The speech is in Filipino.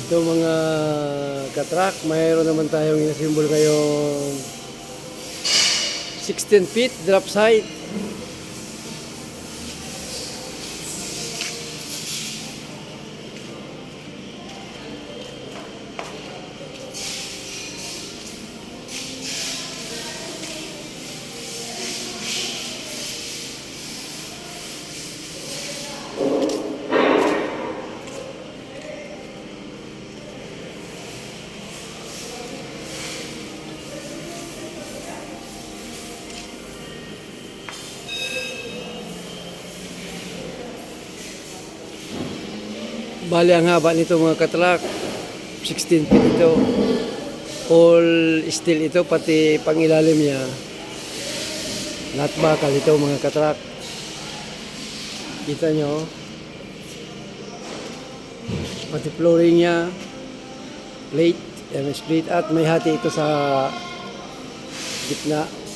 Ito mga katrak, mayroon naman tayong simbol ngayong 16 feet drop side. Bali ang haba nito mga katrak, 16 feet ito. All steel ito, pati pangilalim niya. Lahat bakal ito mga katrak. Kita nyo. Pati flooring niya, plate, split at may hati ito sa gitna.